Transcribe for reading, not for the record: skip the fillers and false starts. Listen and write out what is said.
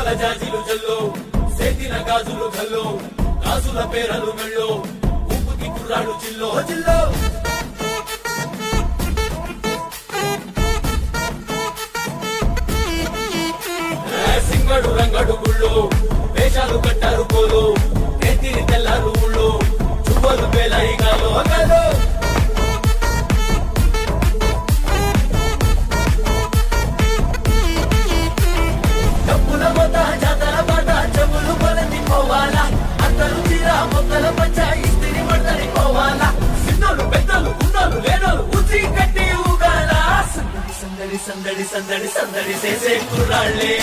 ముత్యాల జాజీలు జల్లో సేతిన గాజులు గల్లో గాజుల పేరలు మెళ్ళో ఊపుకి కుర్రాడు జిల్లో జిల్లో సింగడు రంగడు గుళ్ళు వేషాలు కట్టారు కోలు నేతిని తెల్లారు ఊళ్ళు చువ్వలు పేలాయి గాలో గాలో డబ్బుల మొత జాతర బాట చెవులు కొలది పోవాలా అందరూ తీరా మొక్కల పంచ ఇస్తిరి పడతని పోవాలా సిద్ధులు పెద్దలు ఉన్నలు లేనలు ఉచి కట్టి ఊగాల సందడి సందడి సందడి సందడి సందడి చేసే కుర్రాళ్ళే